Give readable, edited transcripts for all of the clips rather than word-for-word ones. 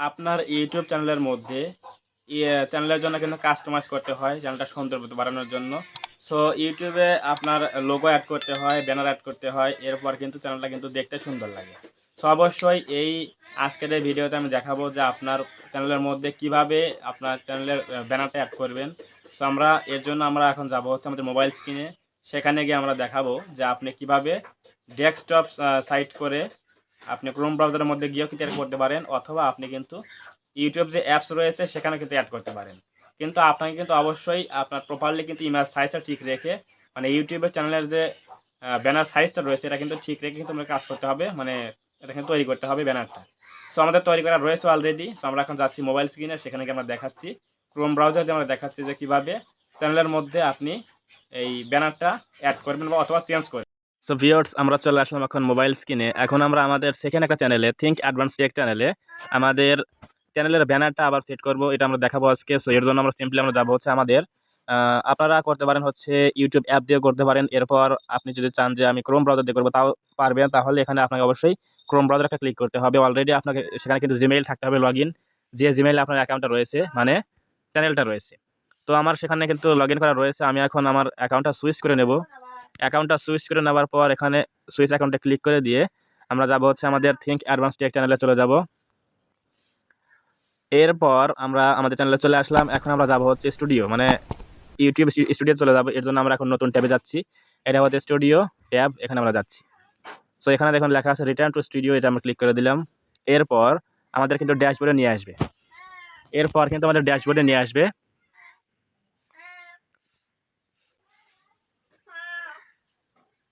আপনার ইউটিউব চ্যানেলের মধ্যে চ্যানেলের জন্য কিন্তু কাস্টমাইজ করতে হয় চ্যানেলটা সৌন্দর্য বাড়ানোর জন্য। সো ইউটিউবে আপনার লোগো এড করতে হয়, ব্যানার এড করতে হয়। এরপর কিন্তু চ্যানেলটা কিন্তু দেখতে সুন্দর লাগে। সো অবশ্যই আজকের এই ভিডিওতে আমি দেখাবো যে আপনার চ্যানেলের মধ্যে কিভাবে আপনার চ্যানেলের ব্যানারটা এড করবেন। সো এর জন্য আমরা এখন যাব হচ্ছে আমাদের মোবাইল স্ক্রিনে। সেখানে গিয়ে আমরা দেখাবো যে আপনি কিভাবে ডেস্কটপ সাইট করে আপনি ক্রোম ব্রাউজারের মধ্যে গিয়েও কিন্তু এড করতে পারেন, অথবা আপনি কিন্তু ইউটিউব যে অ্যাপস রয়েছে সেখানে কিন্তু অ্যাড করতে পারেন। কিন্তু আপনাকে কিন্তু অবশ্যই আপনার প্রপারলি কিন্তু ইমেজ সাইজটা ঠিক রেখে, মানে ইউটিউবের চ্যানেলের যে ব্যানার সাইজটা রয়েছে এটা কিন্তু ঠিক রেখে কিন্তু আমাকে কাজ করতে হবে, মানে এটা কিন্তু তৈরি করতে হবে ব্যানারটা। সো আমাদের তৈরি করা রয়েছে অলরেডি। সো আমরা এখন যাচ্ছি মোবাইল স্ক্রিনে, সেখানে গিয়ে আমরা দেখাচ্ছি ক্রোম ব্রাউজার দিয়ে আমরা দেখাচ্ছি যে কীভাবে চ্যানেলের মধ্যে আপনি এই ব্যানারটা অ্যাড করবেন বা অথবা চেঞ্জ করবেন। সো ভিউয়ার্স, আমরা চলে আসলাম এখন মোবাইল স্ক্রিনে। এখন আমরা আমাদের সেকেন্ড একটা চ্যানেলে, থিঙ্ক অ্যাডভান্স টেক চ্যানেলে, আমাদের চ্যানেলের ব্যানারটা আবার সেট করব। এটা আমরা দেখাবো আজকে। সো এর জন্য আমরা সিম্পলি আমরা যাবো হচ্ছে আমাদের আপনারা করতে পারেন হচ্ছে ইউটিউব অ্যাপ দিয়ে করতে পারেন। এরপর আপনি যদি চান যে আমি ক্রোম ব্রাউজার দিয়ে করবো তাও পারবেন। তাহলে এখানে আপনাকে অবশ্যই ক্রোম ব্রাউজারটা ক্লিক করতে হবে। অলরেডি আপনাকে সেখানে কিন্তু জিমেইল থাকতে হবে, লগ ইন, যে জিমেইলে আপনার অ্যাকাউন্টটা রয়েছে, মানে চ্যানেলটা রয়েছে। তো আমার সেখানে কিন্তু লগ ইন করা রয়েছে। আমি এখন আমার অ্যাকাউন্টটা সুইচ করে নেব। অ্যাকাউন্টটা সুইচ করে নেওয়ার পর এখানে সুইচ অ্যাকাউন্টে ক্লিক করে দিয়ে আমরা যাব হচ্ছে আমাদের থিঙ্ক অ্যাডভান্স টেক চ্যানেলে চলে যাব। এরপর আমরা আমাদের চ্যানেলে চলে আসলাম। এখন আমরা যাব হচ্ছে স্টুডিও, মানে ইউটিউব স্টুডিও চলে যাব। এর জন্য আমরা এখন নতুন ট্যাবে যাচ্ছি। এটা হচ্ছে স্টুডিও ট্যাব, এখানে আমরা যাচ্ছি। সো এখানে দেখুন লেখা আছে রিটার্ন টু স্টুডিও, এটা আমরা ক্লিক করে দিলাম। এরপর আমাদের কিন্তু ড্যাশবোর্ডে নিয়ে আসবে।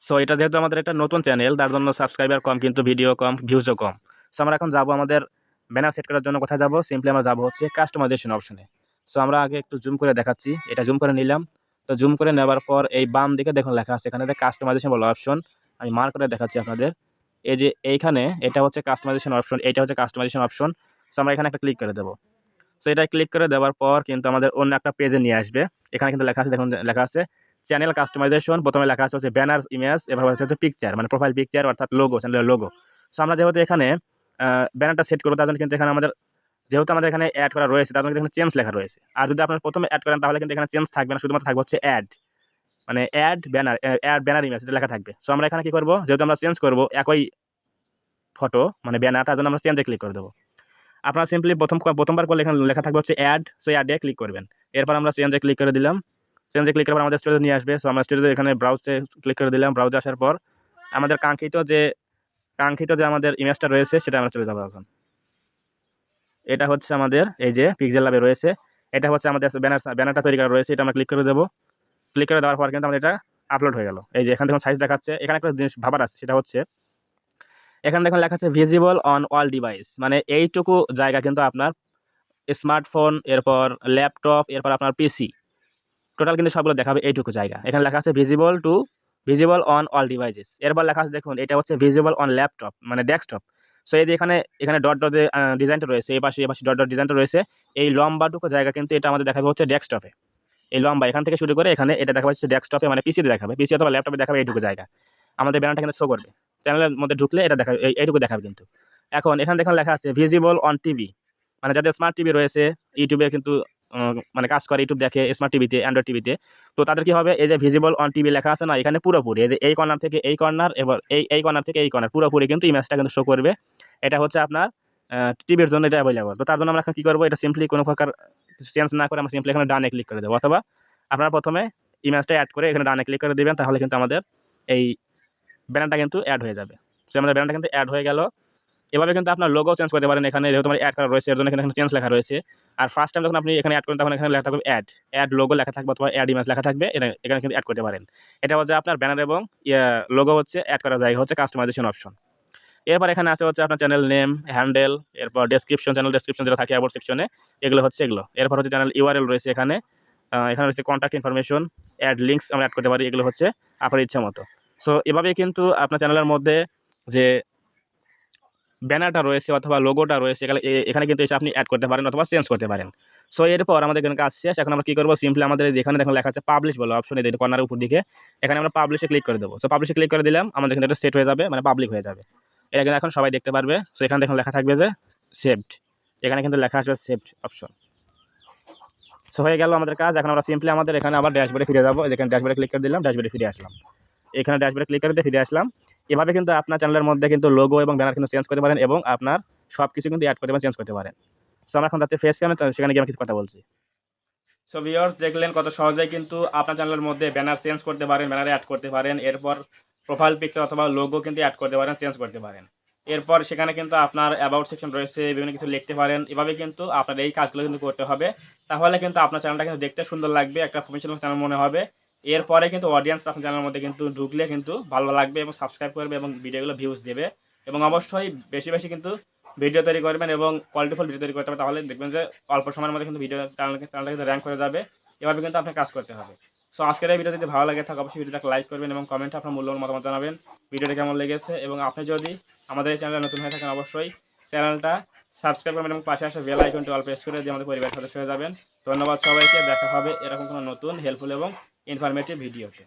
সো এটা যেহেতু আমাদের একটা নতুন চ্যানেল, তার জন্য সাবস্ক্রাইবার কম কিন্তু ভিডিও কম, ভিউজও কম। সো আমরা এখন যাবো আমাদের ব্যানার সেট করার জন্য। কোথায় যাবো? সিম্পলি আমরা যাবো হচ্ছে কাস্টমাইজেশন অপশনে। সো আমরা আগে একটু জুম করে দেখাচ্ছি, এটা জুম করে নিলাম। তো জুম করে নেওয়ার পর এই বাম দিকে দেখুন লেখা আছে এখানে কাস্টমাইজেশন বলে অপশন। আমি মার্ক করে দেখাচ্ছি আপনাদের। এই যে এইখানে এটা হচ্ছে কাস্টমাইজেশন অপশন, এটা হচ্ছে কাস্টমাইজেশন অপশন। সো আমরা এখানে একটা ক্লিক করে দেবো। সো এটা ক্লিক করে দেওয়ার পর কিন্তু আমাদের অন্য একটা পেজে নিয়ে আসবে। এখানে কিন্তু লেখা আছে, দেখুন লেখা আছে চ্যানেল কাস্টমাইজেশন। প্রথমে লেখা আছে হচ্ছে ব্যানার ইমেজ, এবার হচ্ছে পিকচার, মানে প্রোফাইল পিকচার অর্থাৎ লোগো, চ্যানেলের লোগো। সো আমরা যেহেতু এখানে ব্যানারটা সেট করবো, তার জন্য কিন্তু এখানে আমাদের, যেহেতু আমাদের এখানে অ্যাড করা রয়েছে, তার জন্য কিন্তু এখানে চেঞ্জ লেখা রয়েছে। আর যদি আপনার প্রথমে অ্যাড করেন তাহলে কিন্তু এখানে চেঞ্জ থাকবে না, শুধুমাত্র থাকবে হচ্ছে অ্যাড, মানে অ্যাড ব্যানার ইমেজ, এটা লেখা থাকবে। সো আমরা এখানে কি করবো, যেহেতু আমরা চেঞ্জ করবো একই ফটো মানে ব্যানার, তার জন্য আমরা চেঞ্জে ক্লিক করে দেবো। আপনারা সিম্পলি প্রথমবার করলে এখানে লেখা থাকবে হচ্ছে অ্যাড, সো অ্যাডে ক্লিক করবেন। এরপর আমরা চেঞ্জে ক্লিক করে দিলাম। চেঞ্জে ক্লিক করার পর আমাদের স্টোরেজে নিয়ে আসবে। সো আমরা স্টোরেজে এখানে ব্রাউজে ক্লিক করে দিলাম। ব্রাউজে আসার পর আমাদের কাঙ্ক্ষিত যে আমাদের ইমেজটা রয়েছে সেটা আমরা চলে যাবো এখন। এটা হচ্ছে আমাদের এই যে পিক্সেল ল্যাবে রয়েছে, এটা হচ্ছে আমাদের ব্যানারটা তৈরি করা রয়েছে। এটা আমরা ক্লিক করে দেবো। ক্লিক করে দেওয়ার পর কিন্তু আমাদের এটা আপলোড হয়ে গেল। এই যে এখানে দেখুন সাইজ দেখাচ্ছে। এখানে একটা জিনিস ভাবার আছে, সেটা হচ্ছে এখানে দেখুন লেখা আছে ভিজিবল অন অল ডিভাইস, মানে এইটুকু জায়গা কিন্তু আপনার স্মার্টফোন, এরপর ল্যাপটপ, এরপর আপনার পিসি, টোটাল কিন্তু সবগুলো দেখাবে এইটুকু জায়গা। এখানে লেখা আছে ভিজিবল অন অল ডিভাইসেস। এরপর লেখা আছে দেখুন এটা হচ্ছে ভিজিবল অন ল্যাপটপ, মানে ডেস্কটপ। সো এই যে এখানে ডট ডট ডিজাইনটা রয়েছে, এই পাশে ডট ডট ডিজাইনটা রয়েছে, এই লম্বাটুকু জায়গা কিন্তু এটা আমাদের দেখাবে হচ্ছে ডেস্কটপে। এই লম্বা এখান থেকে শুরু করে এখানে এটা দেখাবে হচ্ছে ডেস্কটপে, মানে পিসিতে দেখাবে, পিসি অথবা ল্যাপটপে দেখাবে এইটুকু জায়গা। আমাদের ব্যানারটা কিন্তু শো করবে, চ্যানেলের মধ্যে ঢুকলে এটা দেখাবে, এইটুকু দেখাবে কিন্তু। এখন এখানে দেখুন লেখা আছে ভিজিবল অন টিভি, মানে যাদের স্মার্ট টিভি রয়েছে, ইউটিউবে কিন্তু মানে কাজ করে, ইউটিউব দেখে স্মার্ট টিভিতে, অ্যান্ড্রয়েড টিভিতে, তো তাদের কি হবে, এই যে ভিজিবল অন টিভি লেখা আছে না, এখানে পুরোপুরি এই যে এই কর্নার থেকে এই কর্নার, এবার এই কর্নার থেকে এই কর্নার পুরোপুরি কিন্তু ইমেজটা কিন্তু শো করবে। এটা হচ্ছে আপনার টিভির জন্য এটা অ্যাভেলেবল। তো তার জন্য আমরা এখন কি করবো, এটা সিম্পলি কোনো প্রকার চেঞ্জ না করে আমরা সিম্পলি এখানে ডানে ক্লিক করে দেবো, অথবা আপনারা প্রথমে ইমেজটা অ্যাড করে এখানে ডানে ক্লিক করে দিবেন, তাহলে কিন্তু আমাদের এই ব্যানারটা কিন্তু অ্যাড হয়ে যাবে। তো আমাদের ব্যানারটা কিন্তু অ্যাড হয়ে গেল। এভাবে কিন্তু আপনার লোগো চেঞ্জ করতে পারেন। এখানে যেহেতু আমার অ্যাড করা রয়েছে এর জন্য এখানে চেঞ্জ লেখা রয়েছে। আর ফার্স্ট টাইম যখন আপনি এখানে অ্যাড করেন তখন এখানে লেখা থাকবে অ্যাড লোগো লেখা থাকবে, অথবা অ্যাড ইমেজ লেখা থাকবে, এখানে কিন্তু অ্যাড করতে পারেন। এটা হচ্ছে আপনার ব্যানার এবং লোগো হচ্ছে অ্যাড করার জায়গা হচ্ছে কাস্টমাইজেশন অপশন। এরপর এখানে আছে হচ্ছে আপনার চ্যানেল নেম, হ্যান্ডেল, এরপর ডেসক্রিপশন, চ্যানেল ডেসক্রিপশন যেটা থাকে অ্যাবাউট সেকশনে, এগুলো হচ্ছে এগুলো। এরপর হচ্ছে চ্যানেল ইউআরএল রয়েছে এখানে, এখানে রয়েছে কন্ট্যাক্ট ইনফরমেশন, অ্যাড লিঙ্কস আমরা অ্যাড করতে পারি, এগুলো হচ্ছে আপনার ইচ্ছা মতো। সো এভাবেই কিন্তু আপনার চ্যানেলের মধ্যে যে ব্যানারটা রয়েছে অথবা লোগোটা রয়েছে এখানে কিন্তু এসে আপনি অ্যাড করতে পারেন অথবা চেঞ্জ করতে পারেন। সো এরপর আমাদের এখানে কাজ শেষ। এখন আমরা কি করবো, সিম্পলি আমাদের এখানে দেখুন লেখা আছে পাবলিশ বলে অপশন, এই কর্নারের উপর দিকে, এখানে আমরা পাবলিশে ক্লিক করে দেবো। সো পাবলিশে ক্লিক করে দিলাম, আমাদের কিন্তু এটা সেট হয়ে যাবে, মানে পাবলিক হয়ে যাবে। এটা কিন্তু এখন সবাই দেখতে পারবে। সো এখানে দেখুন লেখা থাকবে যে সেভড, এখানে কিন্তু লেখা আসবে সেভ অপশন। সো হয়ে গেল আমাদের কাজ। এখন আমরা সিম্পলি আমাদের এখানে আবার ড্যাশবোর্ডে ফিরে যাবো। যেখানে ড্যাশবোর্ডে ক্লিক করে দিলাম, ড্যাশবোর্ডে ফিরে আসলাম। এখানে ড্যাশবোর্ডে ক্লিক করে দিয়ে ফিরে আসলাম। এভাবে কিন্তু আপনার চ্যানেলের মধ্যে কিন্তু লোগো এবং ব্যানার কিন্তু চেঞ্জ করতে পারেন এবং আপনার সবকিছু কিন্তু অ্যাড করতে পারেন, চেঞ্জ করতে পারেন। সো আমরা এখন যাচ্ছি ফেস ক্যামে, সেখানে গিয়ে আমি কিছু কথা বলছি। সো ভিউয়ার্স, দেখলেন কত সহজেই কিন্তু আপনার চ্যানেলের মধ্যে ব্যানার চেঞ্জ করতে পারেন, ব্যানারে অ্যাড করতে পারেন। এরপর প্রোফাইল পিকচার অথবা লোগো কিন্তু অ্যাড করতে পারেন, চেঞ্জ করতে পারেন। এরপর সেখানে কিন্তু আপনার অ্যাবাউট সেকশন রয়েছে, বিভিন্ন কিছু লিখতে পারেন। এভাবে কিন্তু আপনার এই কাজগুলো কিন্তু করতে হবে। তাহলে কিন্তু আপনার চ্যানেলটা কিন্তু দেখতে সুন্দর লাগবে, একটা প্রফেশনাল চ্যানেল মনে হবে। এরপরে কিন্তু অডিয়েন্স আপনার চ্যানেলের মধ্যে কিন্তু ঢুকলে কিন্তু ভালো লাগবে এবং সাবস্ক্রাইব করবে এবং ভিডিওগুলো ভিউজ দেবে। এবং অবশ্যই বেশি বেশি কিন্তু ভিডিও তৈরি করবেন এবং কোয়ালিটিফুল ভিডিও তৈরি করতে হবে। তাহলে দেখবেন যে অল্প সময়ের মধ্যে কিন্তু চ্যানেলটা কিন্তু র্যাঙ্ক হয়ে যাবে। এভাবে কিন্তু আপনাকে কাজ করতে হবে। সো আজকের এই ভিডিও যদি ভালো লাগে থাকে অবশ্যই ভিডিওটাকে লাইক করবেন এবং কমেন্টে আপনার মূল্যবান মতামত জানাবেন। ভিডিওটা কেমন লেগেছে, এবং আপনি যদি আমাদের এই চ্যানেলে নতুন হয়ে থাকেন অবশ্যই চ্যানেলটা সাবস্ক্রাইব করবেন এবং পাশে আসা বেল আইকনটি অল প্রেস করে দিয়ে আমাদের পরিবারের সদস্য হয়ে যাবেন। ধন্যবাদ সবাইকে। দেখা হবে এরকম কোনো নতুন হেল্পফুল এবং ইনফরমেটিভ ভিডিওতে।